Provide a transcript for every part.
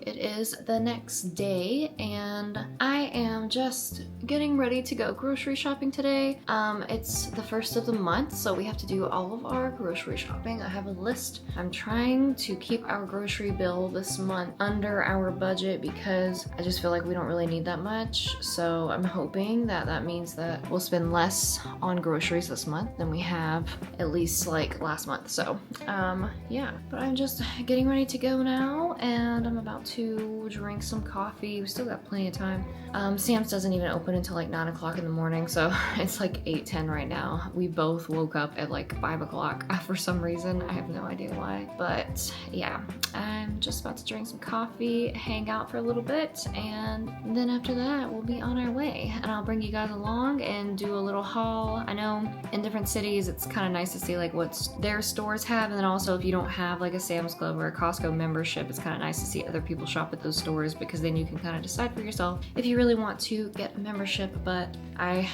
It is the next day and I am just getting ready to go grocery shopping today. It's the first of the month, so we have to do all of our grocery shopping. I have a list. I'm trying to keep our grocery bill this month under our budget because I just feel like we don't really need that much. So I'm hoping that that means that we'll spend less on groceries this month than we have at least like last month. So yeah, but I'm just getting ready to go now and I'm about to drink some coffee. We still got plenty of time. Sam's doesn't even open until like 9 o'clock in the morning, so it's like 8:10 right now. We both woke up at like 5 o'clock for some reason. I have no idea why, but yeah, I'm just about to drink some coffee, hang out for a little bit, and then after that we'll be on our way and I'll bring you guys along and do a little haul. I know in different cities it's kind of nice to see like what their stores have, and then also if you don't have like a Sam's Club or a Costco membership, it's kind of nice to see other people shop at those stores because then you can kind of decide for yourself if you really want to get a membership. But I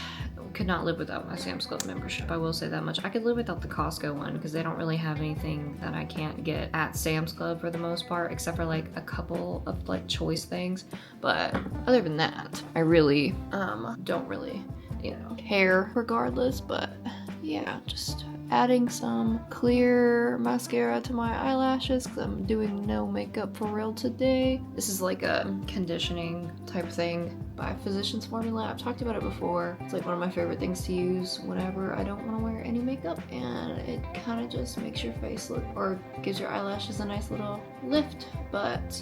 could not live without my Sam's Club membership, I will say that much. I could live without the Costco one because they don't really have anything that I can't get at Sam's Club for the most part, except for like a couple of like choice things. But other than that, I really don't really, you know, care regardless. But yeah, just adding some clear mascara to my eyelashes because I'm doing no makeup for real today. This is like a conditioning type thing by Physicians Formula. I've talked about it before. It's like one of my favorite things to use whenever I don't want to wear any makeup, and it kind of just makes your face look, or gives your eyelashes a nice little lift. But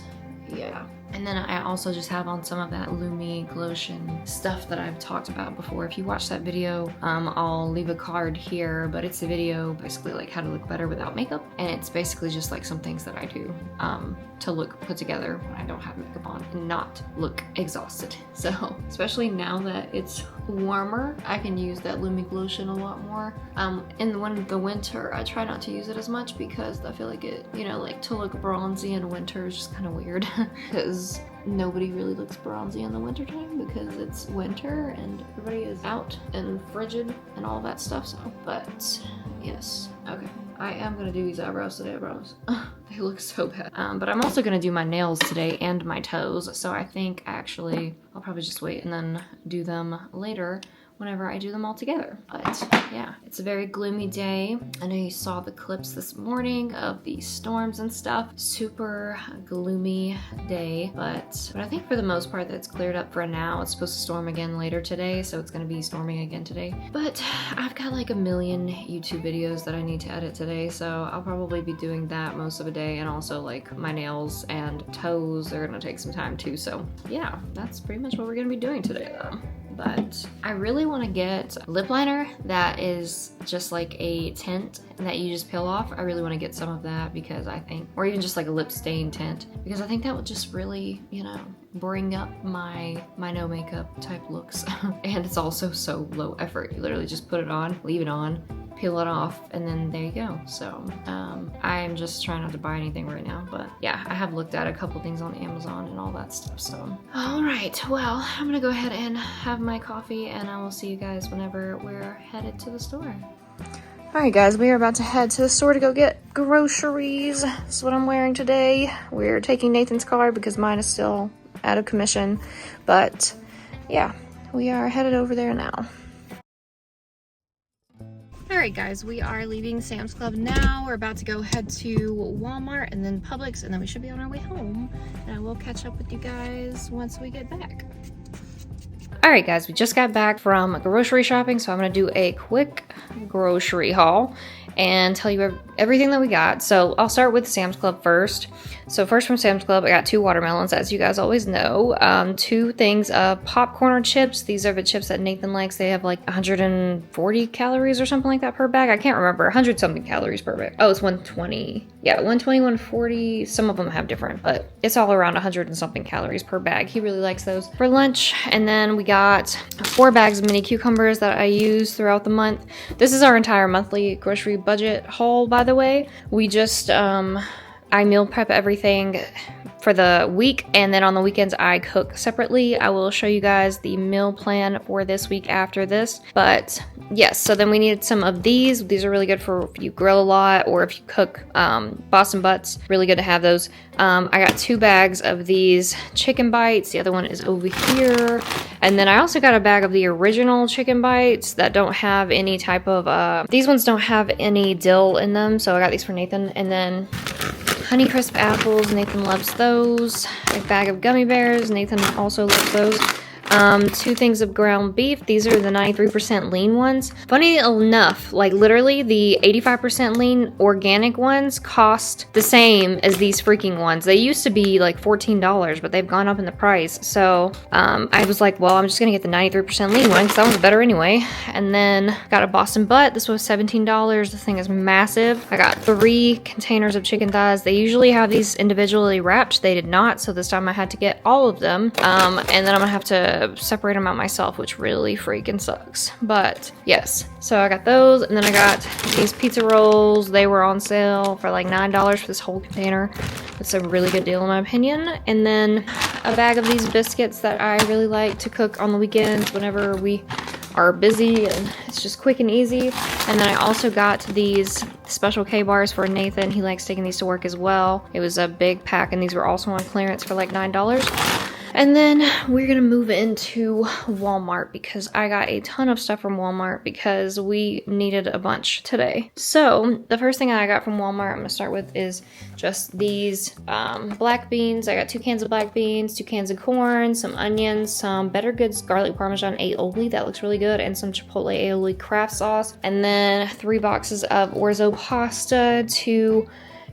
yeah. And then I also just have on some of that Lumi Glotion stuff that I've talked about before. If you watch that video, I'll leave a card here, but it's a video basically like how to look better without makeup. And it's basically just like some things that I do to look put together when I don't have makeup on and not look exhausted. So, especially now that it's warmer, I can use that Lumi Glotion a lot more. In the winter, I try not to use it as much because I feel like it, you know, like to look bronzy in winter is just kind of weird because nobody really looks bronzy in the winter time because it's winter and everybody is out and frigid and all that stuff. So, but yes, okay, I am gonna do these eyebrows today, I promise. They look so bad. But I'm also gonna do my nails today and my toes, so I think actually I'll probably just wait and then do them later whenever I do them all together. But yeah, it's a very gloomy day. I know you saw the clips this morning of the storms and stuff. Super gloomy day, but I think for the most part that's cleared up for now. It's supposed to storm again later today, so it's gonna be storming again today. But I've got like a million YouTube videos that I need to edit today, so I'll probably be doing that most of the day, and also like my nails and toes are gonna take some time too. So yeah, that's pretty much what we're gonna be doing today though. But I really want to get lip liner that is just like a tint that you just peel off. I really want to get some of that because I think, or even just like a lip stain tint, because I think that would just really, you know, bring up my no makeup type looks. And it's also so low effort. You literally just put it on, leave it on, peel it off, and then there you go. So I'm just trying not to buy anything right now, but yeah, I have looked at a couple things on Amazon and all that stuff. So all right, well, I'm gonna go ahead and have my coffee and I will see you guys whenever we're headed to the store. All right guys, we are about to head to the store to go get groceries. This is what I'm wearing today. We're taking Nathan's car because mine is still out of commission, but yeah, we are headed over there now. Alright guys, we are leaving Sam's Club now. We're about to go head to Walmart and then Publix, and then we should be on our way home. And I will catch up with you guys once we get back. Alright guys, we just got back from grocery shopping, so I'm going to do a quick grocery haul and tell you everything that we got. So I'll start with Sam's Club first. So first from Sam's Club, I got 2 watermelons, as you guys always know. 2 things of popcorn chips. These are the chips that Nathan likes. They have like 140 calories or something like that per bag. I can't remember. 100 something calories per bag. Oh, it's 120. Yeah, 120, 140. Some of them have different, but it's all around 100 and something calories per bag. He really likes those for lunch. And then we got 4 bags of mini cucumbers that I use throughout the month. This is our entire monthly grocery budget haul, by the way. We just I meal prep everything for the week, and then on the weekends I cook separately. I will show you guys the meal plan for this week after this. But yes, so then we needed some of these. These are really good for if you grill a lot or if you cook Boston butts. Really good to have those. I got 2 bags of these chicken bites. The other one is over here. And then I also got a bag of the original chicken bites that don't have any type of, these ones don't have any dill in them. So I got these for Nathan. And then Honeycrisp apples, Nathan loves those. A bag of gummy bears, Nathan also loves those. 2 things of ground beef. These are the 93% lean ones. Funny enough, like literally the 85% lean organic ones cost the same as these freaking ones. They used to be like $14, but they've gone up in the price. So I was like, well, I'm just gonna get the 93% lean one because that one's better anyway. And then got a Boston butt. This was $17. The thing is massive. I got 3 containers of chicken thighs. They usually have these individually wrapped. They did not, so this time I had to get all of them. And then I'm gonna have to separate them out myself, which really freaking sucks. But yes, so I got those, and then I got these pizza rolls. They were on sale for like $9 for this whole container. It's a really good deal in my opinion. And then a bag of these biscuits that I really like to cook on the weekends whenever we are busy and it's just quick and easy. And then I also got these special K-bars for Nathan. He likes taking these to work as well. It was a big pack, and these were also on clearance for like $9. And then we're gonna move into Walmart because I got a ton of stuff from Walmart because we needed a bunch today. So the first thing I got from Walmart, I'm gonna start with, is just these black beans. I got 2 cans of black beans, 2 cans of corn, some onions, some Better Goods garlic parmesan aioli, that looks really good, and some chipotle aioli craft sauce. And then 3 boxes of orzo pasta, 2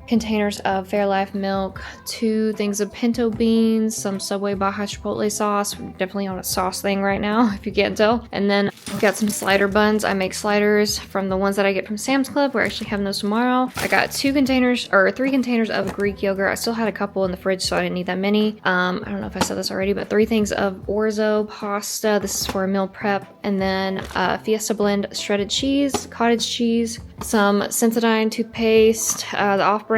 containers of Fairlife milk, 2 things of pinto beans, some Subway Baja Chipotle sauce. We're definitely on a sauce thing right now, if you can't tell. And then I've got some slider buns. I make sliders from the ones that I get from Sam's Club. We're actually having those tomorrow. I got 3 containers of Greek yogurt. I still had a couple in the fridge, so I didn't need that many. I don't know if I said this already, but 3 things of orzo pasta. This is for a meal prep. And then Fiesta Blend shredded cheese, cottage cheese, some Sensodyne toothpaste, the off-brand.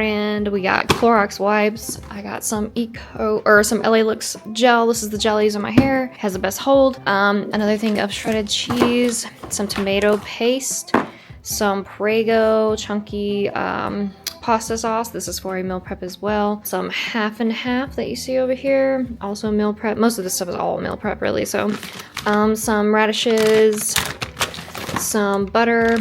We got Clorox wipes. I got some some LA Looks gel. This is the gel I use on my hair. It has the best hold. Another thing of shredded cheese, some tomato paste, some Prego chunky pasta sauce. This is for a meal prep as well. Some half and half that you see over here, also meal prep. Most of this stuff is all meal prep really. So some radishes, some butter,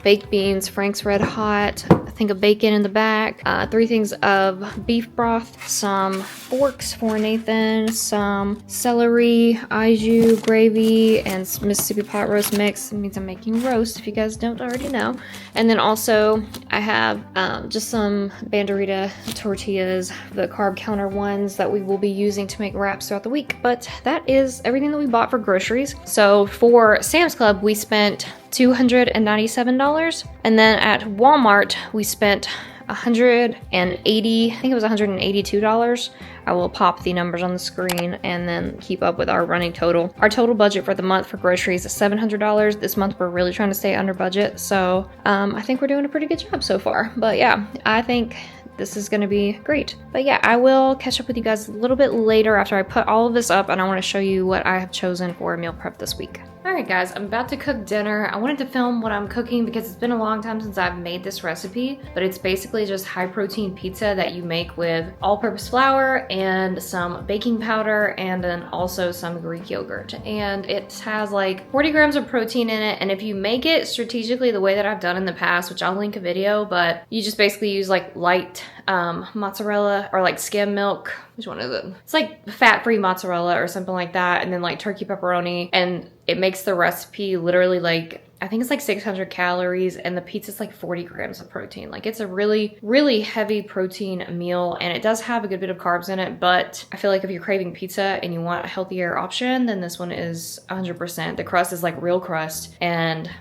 baked beans, Frank's Red Hot, a thing of bacon in the back, 3 things of beef broth, some forks for Nathan, some celery, au jus, gravy, and Mississippi pot roast mix. It means I'm making roast if you guys don't already know. And then also I have just some Banderita tortillas, the carb counter ones that we will be using to make wraps throughout the week. But that is everything that we bought for groceries. So for Sam's Club, we spent $297, and then at Walmart we spent $180, I think it was $182. I will pop the numbers on the screen and then keep up with our running total. Our total budget for the month for groceries is $700. This month we're really trying to stay under budget, so I think we're doing a pretty good job so far. But yeah, I think this is gonna be great. But yeah, I will catch up with you guys a little bit later after I put all of this up, and I want to show you what I have chosen for meal prep this week. Alright guys, I'm about to cook dinner. I wanted to film what I'm cooking because it's been a long time since I've made this recipe, but it's basically just high protein pizza that you make with all-purpose flour and some baking powder and then also some Greek yogurt. And it has like 40 grams of protein in it, and if you make it strategically the way that I've done in the past, which I'll link a video, but you just basically use like light mozzarella or like skim milk. Which one is it? It's like fat-free mozzarella or something like that, and then like turkey pepperoni, and it makes the recipe literally like, I think it's like 600 calories, and the pizza's like 40 grams of protein. Like it's a really, really heavy protein meal, and it does have a good bit of carbs in it, but I feel like if you're craving pizza and you want a healthier option, then this one is 100%. The crust is like real crust, and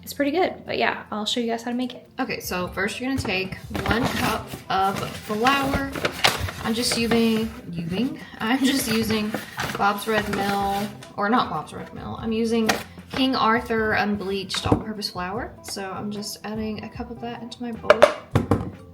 it's pretty good. But yeah, I'll show you guys how to make it. Okay, so first you're gonna take 1 cup of flour. I'm just using Bob's Red Mill, or not Bob's Red Mill. I'm using King Arthur unbleached all-purpose flour. So I'm just adding a cup of that into my bowl.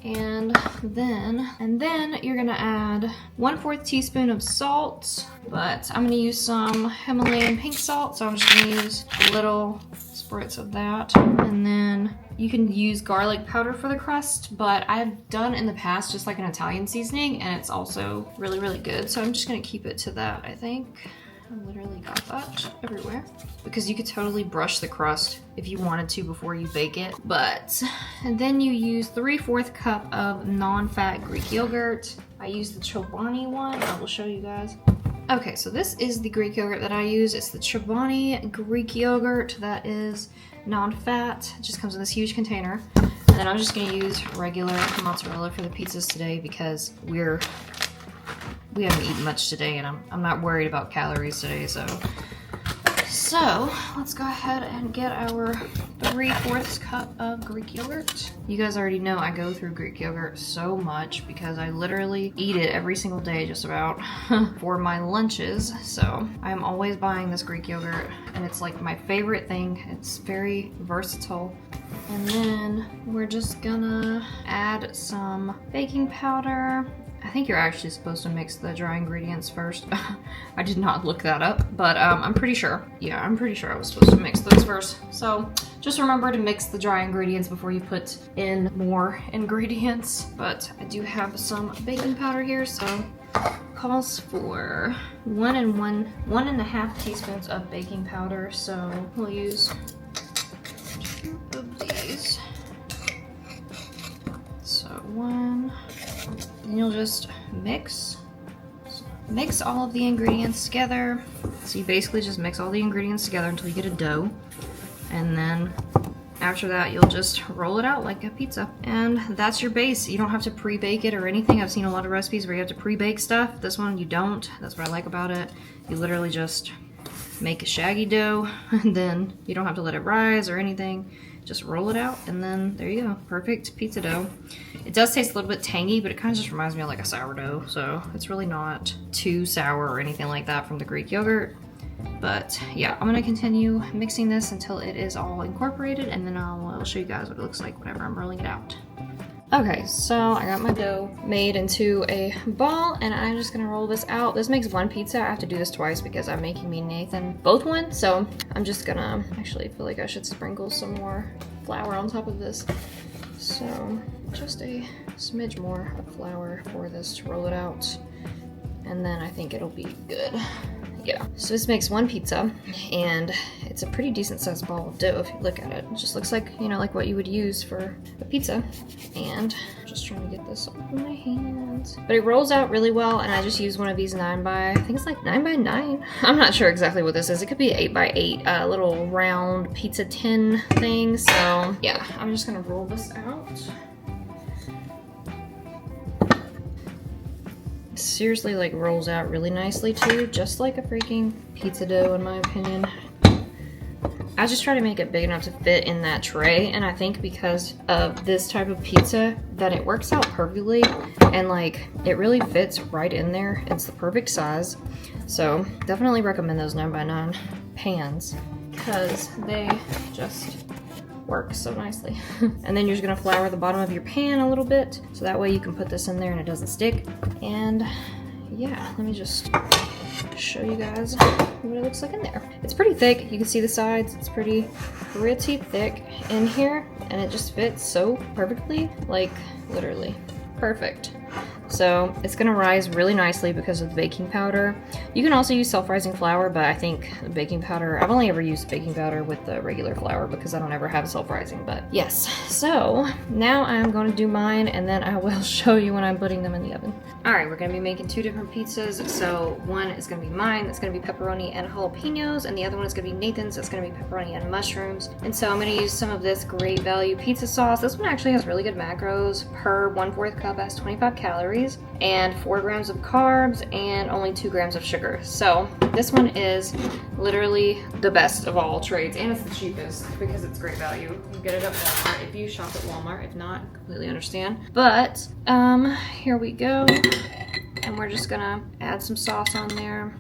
And then you're gonna add 1/4 teaspoon of salt, but I'm gonna use some Himalayan pink salt, so I'm just gonna use a little spritz of that. And then you can use garlic powder for the crust, but I've done in the past just like an Italian seasoning, and it's also really, really good. So I'm just gonna keep it to that, I think. I literally got that everywhere. Because you could totally brush the crust if you wanted to before you bake it. And then you use 3/4 cup of non-fat Greek yogurt. I use the Chobani one. I will show you guys. Okay, so this is the Greek yogurt that I use. It's the Chobani Greek yogurt that is non-fat. It just comes in this huge container. And then I'm just gonna use regular mozzarella for the pizzas today because we haven't eaten much today, and I'm not worried about calories today, so let's go ahead and get our 3/4 cup of Greek yogurt. You guys already know I go through Greek yogurt so much because I literally eat it every single day just about for my lunches. So I'm always buying this Greek yogurt, and it's like my favorite thing. It's very versatile. And then we're just gonna add some baking powder. I think you're actually supposed to mix the dry ingredients first. I did not look that up, but I'm pretty sure. Yeah, I'm pretty sure I was supposed to mix those first. So just remember to mix the dry ingredients before you put in more ingredients. But I do have some baking powder here, so calls for 1.5 teaspoons of baking powder. So we'll use 2 of these. So 1. And you'll just mix all of the ingredients together. So you basically just mix all the ingredients together until you get a dough. And then after that, you'll just roll it out like a pizza. And that's your base. You don't have to pre-bake it or anything. I've seen a lot of recipes where you have to pre-bake stuff. This one you don't. That's what I like about it. You literally just make a shaggy dough, and then you don't have to let it rise or anything. Just roll it out, and then there you go. Perfect pizza dough. It does taste a little bit tangy, but it kind of just reminds me of like a sourdough, so it's really not too sour or anything like that from the Greek yogurt. But yeah, I'm gonna continue mixing this until it is all incorporated, and then I'll show you guys what it looks like whenever I'm rolling it out. Okay, so I got my dough made into a ball, and I'm just gonna roll this out. This makes one pizza. I have to do this twice because I'm making me and Nathan both one. So I'm just gonna, actually feel like I should sprinkle some more flour on top of this. So just a smidge more of flour for this to roll it out. And then I think it'll be good. Yeah, so this makes one pizza, and it's a pretty decent sized ball of dough if you look at it. It just looks like, you know, like what you would use for a pizza. And I'm just trying to get this off of my hands. But it rolls out really well, and I just use one of these I think it's like 9 by 9. I'm not sure exactly what this is. It could be 8 by 8, little round pizza tin thing. So yeah, I'm just gonna roll this out. Seriously, like, rolls out really nicely too, just like a freaking pizza dough in my opinion. I just try to make it big enough to fit in that tray, and I think because of this type of pizza that it works out perfectly, and like it really fits right in there. It's the perfect size. So definitely recommend those 9 by 9 pans because they just work so nicely. And then you're just gonna flour the bottom of your pan a little bit so that way you can put this in there and it doesn't stick. And yeah, let me just show you guys what it looks like in there. It's pretty thick. You can see the sides. It's pretty thick in here, and it just fits so perfectly, like literally perfect. So it's gonna rise really nicely because of the baking powder. You can also use self-rising flour, but I think the baking powder, I've only ever used baking powder with the regular flour because I don't ever have self-rising, but yes. So now I'm gonna do mine, and then I will show you when I'm putting them in the oven. All right, we're gonna be making 2 different pizzas. So one is gonna be mine, that's gonna be pepperoni and jalapenos, and the other one is gonna be Nathan's, that's gonna be pepperoni and mushrooms. And so I'm gonna use some of this Great Value pizza sauce. This one actually has really good macros. Per 1/4 cup has 25 calories and 4 grams of carbs and only 2 grams of sugar. So this one is literally the best of all trades, and it's the cheapest because it's Great Value. You get it at Walmart if you shop at Walmart. If not, completely understand. But here we go, and we're just gonna add some sauce on there.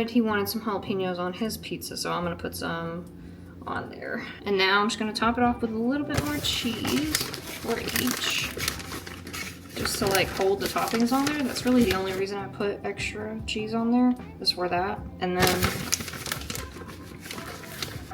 decided he wanted some jalapenos on his pizza, so I'm gonna put some on there. And now I'm just gonna top it off with a little bit more cheese for each, just to like hold the toppings on there. That's really the only reason I put extra cheese on there, is for that. And then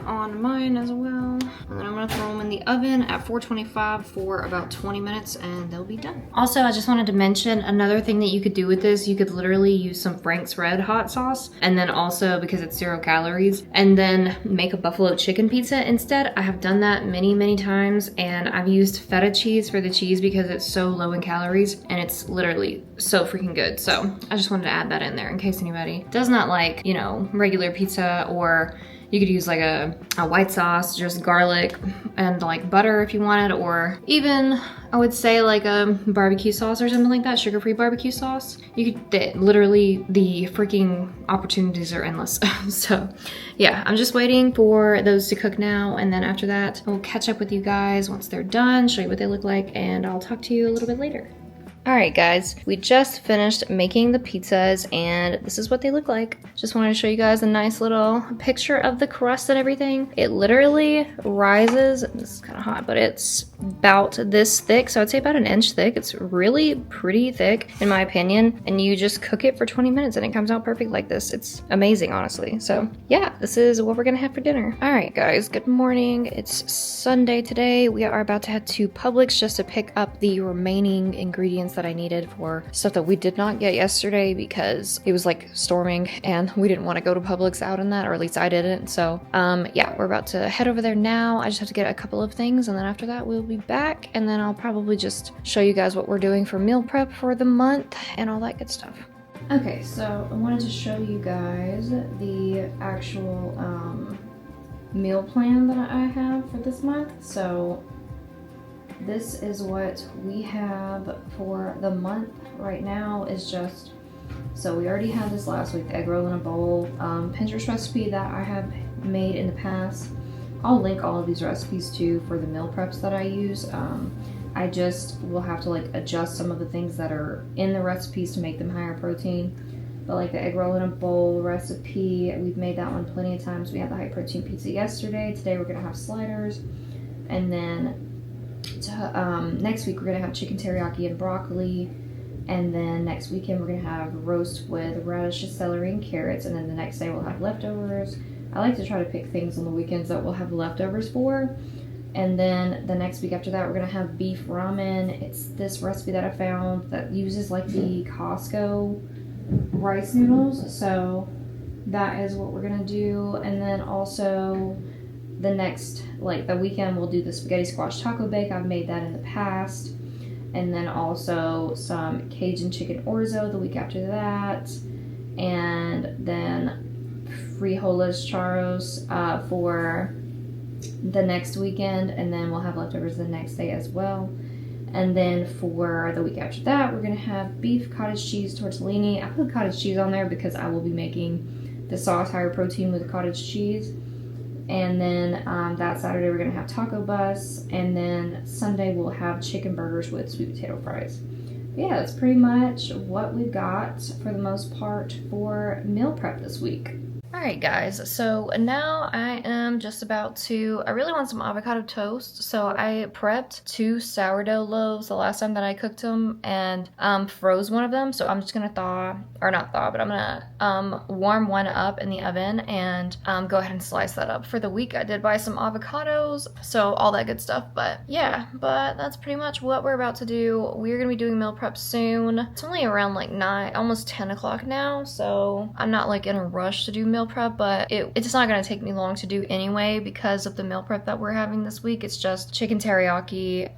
on mine as well. And then I'm gonna throw them in the oven at 425 for about 20 minutes and they'll be done. Also, I just wanted to mention another thing that you could do with this. You could literally use some Frank's Red hot sauce, and then also, because it's 0 calories, and then make a buffalo chicken pizza instead. I have done that many, many times, and I've used feta cheese for the cheese because it's so low in calories and it's literally so freaking good. So I just wanted to add that in there in case anybody does not like, you know, regular pizza, or you could use like a white sauce, just garlic and like butter if you wanted, or even I would say like a barbecue sauce or something like that, sugar-free barbecue sauce. You could, literally the freaking opportunities are endless. So yeah, I'm just waiting for those to cook now, and then after that, I'll catch up with you guys once they're done, show you what they look like, and I'll talk to you a little bit later. Alright guys, we just finished making the pizzas and this is what they look like. Just wanted to show you guys a nice little picture of the crust and everything. It literally rises, this is kind of hot, but it's about this thick, so I'd say about an inch thick. It's really pretty thick in my opinion, and you just cook it for 20 minutes and it comes out perfect like this. It's amazing, honestly. So yeah, this is what we're gonna have for dinner. Alright guys, good morning. It's Sunday today. We are about to head to Publix just to pick up the remaining ingredients that I needed for stuff that we did not get yesterday because it was like storming and we didn't want to go to Publix out in that, or at least I didn't. So yeah, we're about to head over there now. I just have to get a couple of things and then after that we'll be back, and then I'll probably just show you guys what we're doing for meal prep for the month and all that good stuff. Okay, so I wanted to show you guys the actual meal plan that I have for this month. So this is what we have for the month right now. Is just, so we already had this last week, the egg roll in a bowl, Pinterest recipe that I have made in the past. I'll link all of these recipes too for the meal preps that I use. I just will have to like adjust some of the things that are in the recipes to make them higher protein. But like the egg roll in a bowl recipe, we've made that one plenty of times. We had the high protein pizza yesterday. Today we're gonna have sliders, and then next week we're gonna have chicken teriyaki and broccoli, and then next weekend we're gonna have roast with radishes, celery, and carrots, and then the next day we'll have leftovers. I like to try to pick things on the weekends that we'll have leftovers for. And then the next week after that we're gonna have beef ramen. It's this recipe that I found that uses like the Costco rice noodles, so that is what we're gonna do. And then also the next, like the weekend, we'll do the spaghetti squash taco bake. I've made that in the past. And then also some Cajun chicken orzo the week after that. And then frijoles charros for the next weekend. And then we'll have leftovers the next day as well. And then for the week after that, we're gonna have beef cottage cheese tortellini. I put cottage cheese on there because I will be making the sauce higher protein with cottage cheese. And then that Saturday we're gonna have taco bus, and then Sunday we'll have chicken burgers with sweet potato fries. But yeah, that's pretty much what we've got for the most part for meal prep this week. Alright guys, so now I am just about to, I really want some avocado toast, so I prepped 2 sourdough loaves the last time that I cooked them, and froze one of them, so I'm just gonna I'm gonna warm one up in the oven and go ahead and slice that up. For the week I did buy some avocados, so all that good stuff. But yeah, that's pretty much what we're about to do. We're gonna be doing meal prep soon. It's only around like 9, almost 10 o'clock now, so I'm not like in a rush to do meal prep, but it's not gonna take me long to do anyway because of the meal prep that we're having this week. It's just chicken teriyaki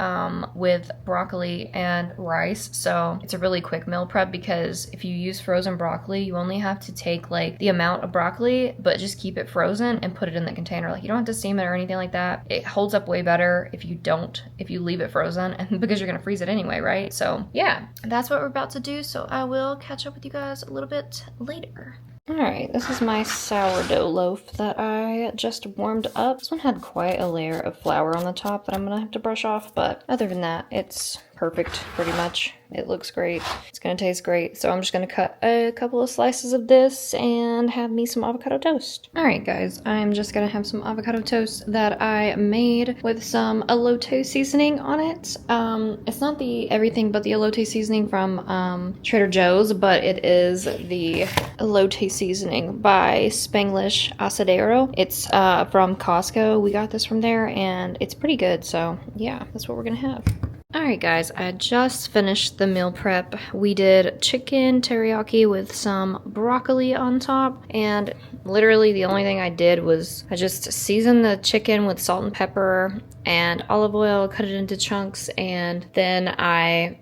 with broccoli and rice, so it's a really quick meal prep because if you use frozen broccoli, you only have to take like the amount of broccoli, but just keep it frozen and put it in the container. Like you don't have to steam it or anything like that. It holds up way better if you leave it frozen, and because you're gonna freeze it anyway, right? So yeah, that's what we're about to do, so I will catch up with you guys a little bit later. Alright, this is my sourdough loaf that I just warmed up. This one had quite a layer of flour on the top that I'm gonna have to brush off, but other than that, it's perfect pretty much. It looks great. It's gonna taste great. So I'm just gonna cut a couple of slices of this and have me some avocado toast. All right, guys, I'm just gonna have some avocado toast that I made with some elote seasoning on it. It's not the everything but the elote seasoning from Trader Joe's, but it is the elote seasoning by Spanglish Asadero. It's from Costco. We got this from there and it's pretty good. So yeah, that's what we're gonna have. Alright guys, I just finished the meal prep. We did chicken teriyaki with some broccoli on top, and literally the only thing I did was I just seasoned the chicken with salt and pepper and olive oil, cut it into chunks, and then I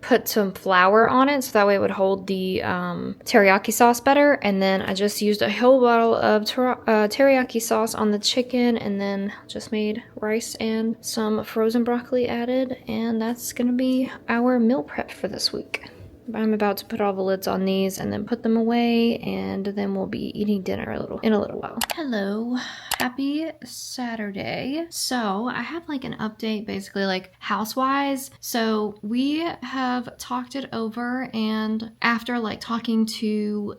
put some flour on it so that way it would hold the teriyaki sauce better. And then I just used a whole bottle of teriyaki sauce on the chicken, and then just made rice and some frozen broccoli added, and that's gonna be our meal prep for this week. I'm about to put all the lids on these and then put them away, and then we'll be eating dinner in a little while. Hello, happy Saturday. So I have like an update basically like house-wise. So we have talked it over, and after like talking to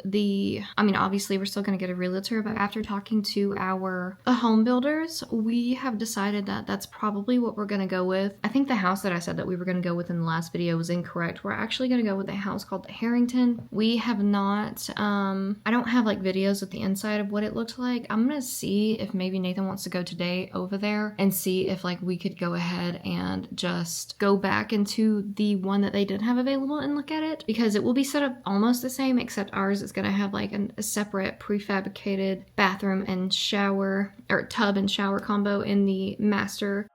obviously we're still gonna get a realtor, but after talking to our home builders, we have decided that that's probably what we're gonna go with. I think the house that I said that we were gonna go with in the last video was incorrect. We're actually gonna go with a house called the Harrington. We have not, I don't have like videos of the inside of what it looked like. I'm gonna see if maybe Nathan wants to go today over there and see if like we could go ahead and just go back into the one that they did have available and look at it, because it will be set up almost the same, except ours is gonna have like a separate prefabricated bathroom and shower, or tub and shower combo in the master.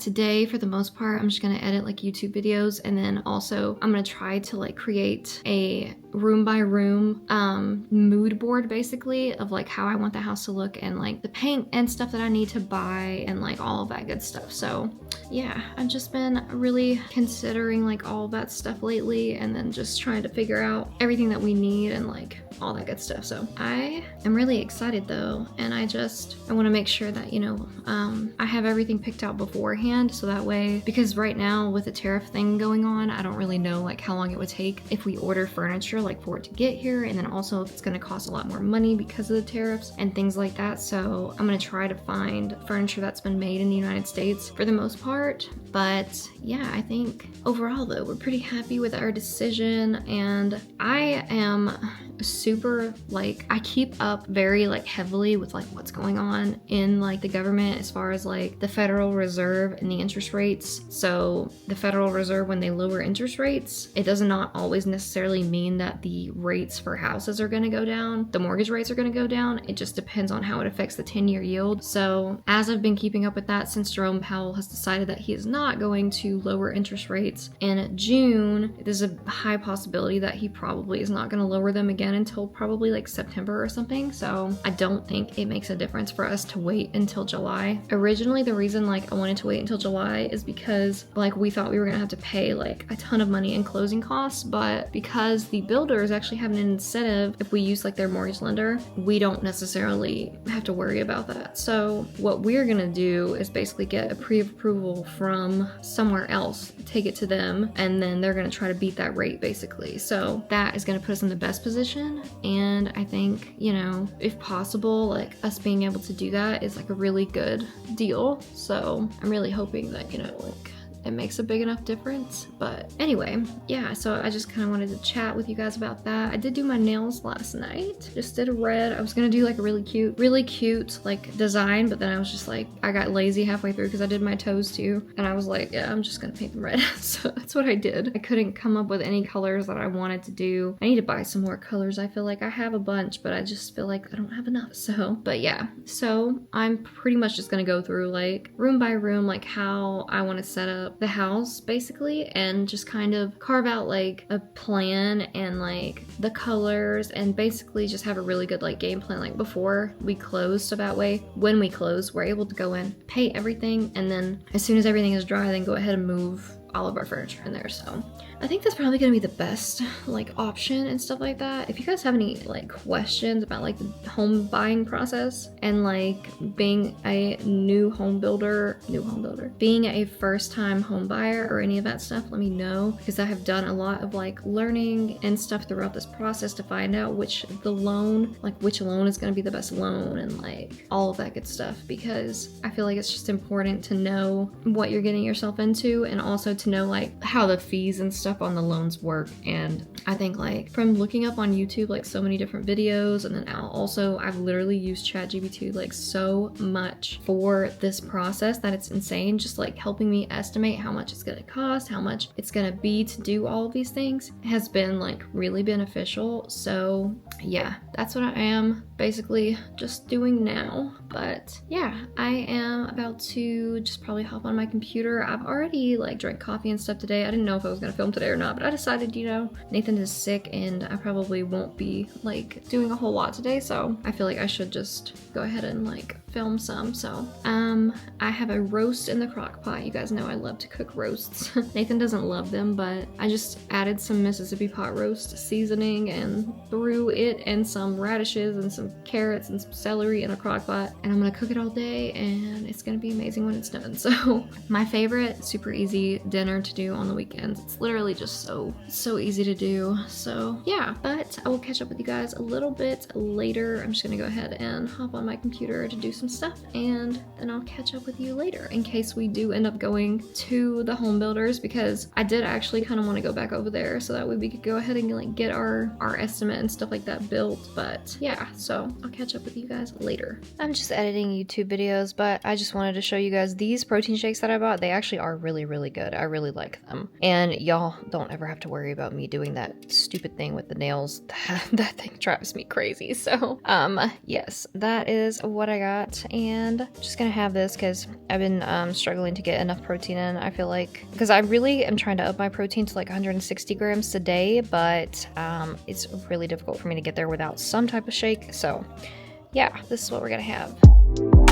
today, for the most part, I'm just gonna edit like YouTube videos, and then also I'm gonna try to like create a room by room mood board basically of like how I want the house to look, and like the paint and stuff that I need to buy and like all of that good stuff. So yeah, I've just been really considering like all that stuff lately, and then just trying to figure out everything that we need and like all that good stuff. So I am really excited though, and I want to make sure that, you know, I have everything picked out beforehand, so that way, because right now with the tariff thing going on, I don't really know like how long it would take if we order furniture like for it to get here, and then also if it's going to cost a lot more money because of the tariffs and things like that. So I'm going to try to find furniture that's been made in the United States for the most part. But yeah, I think overall though, we're pretty happy with our decision, and I am super like, I keep up very like heavily with like what's going on in like the government as far as like the Federal Reserve and the interest rates. So the Federal Reserve, when they lower interest rates, it does not always necessarily mean that the rates for houses are going to go down, the mortgage rates are going to go down. It just depends on how it affects the 10-year yield. So as I've been keeping up with that since Jerome Powell has decided that he is not going to lower interest rates in June, there's a high possibility that he probably is not going to lower them again until probably like September or something. So I don't think it makes a difference for us to wait until July. Originally, the reason like I wanted to wait until July is because like we thought we were gonna have to pay like a ton of money in closing costs, but because the builders actually have an incentive, if we use like their mortgage lender, we don't necessarily have to worry about that. So what we're gonna do is basically get a pre-approval from somewhere else, take it to them, and then they're gonna try to beat that rate basically. So that is gonna put us in the best position. And I think, you know, if possible, like us being able to do that is like a really good deal. So I'm really hoping that, you know, like it makes a big enough difference. But anyway, yeah, so I just kind of wanted to chat with you guys about that. I did do my nails last night, just did a red. I was gonna do like a really cute like design, but then I was just like, I got lazy halfway through because I did my toes too, and I was like, yeah, I'm just gonna paint them red. So that's what I did. I couldn't come up with any colors that I wanted to do. I need to buy some more colors. I feel like I have a bunch, but I just feel like I don't have enough. So, but yeah, so I'm pretty much just gonna go through like room by room, like how I want to set up the house basically, and just kind of carve out like a plan and like the colors, and basically just have a really good like game plan like before we close, so that way when we close we're able to go in, paint everything, and then as soon as everything is dry, then go ahead and move all of our furniture in there. So I think that's probably gonna be the best like option and stuff like that. If you guys have any like questions about like the home buying process and like being a new home builder, being a first time home buyer or any of that stuff, let me know, because I have done a lot of like learning and stuff throughout this process to find out which loan is gonna be the best loan and like all of that good stuff, because I feel like it's just important to know what you're getting yourself into, and also to know like how the fees and stuff on the loans work. And I think like from looking up on YouTube like so many different videos, and then also I've literally used ChatGPT like so much for this process that it's insane, just like helping me estimate how much it's gonna cost, how much it's gonna be to do all of these things has been like really beneficial. So yeah, that's what I am basically just doing now. But yeah, I am about to just probably hop on my computer. I've already like drank coffee and stuff today. I didn't know if I was gonna film today or not, but I decided, you know, Nathan is sick and I probably won't be like doing a whole lot today, so I feel like I should just go ahead and like film some. So I have a roast in the crock pot. You guys know I love to cook roasts. Nathan doesn't love them, but I just added some Mississippi pot roast seasoning and threw it and some radishes and some carrots and some celery in a crock pot, and I'm gonna cook it all day, and it's gonna be amazing when it's done. So my favorite super easy dinner to do on the weekends. It's literally just so easy to do. So yeah, but I will catch up with you guys a little bit later. I'm just gonna go ahead and hop on my computer to do some stuff, and then I'll catch up with you later in case we do end up going to the home builders, because I did actually kind of want to go back over there so that way we could go ahead and like get our estimate and stuff like that built. But yeah, so I'll catch up with you guys later. I'm just editing YouTube videos, but I just wanted to show you guys these protein shakes that I bought. They actually are really good. I really like them. And y'all don't ever have to worry about me doing that stupid thing with the nails. That thing drives me crazy. So, yes, that is what I got. And just gonna have this because I've been struggling to get enough protein in, I feel like. Because I really am trying to up my protein to like 160 grams a day, but it's really difficult for me to get there without some type of shake. So, yeah, this is what we're gonna have.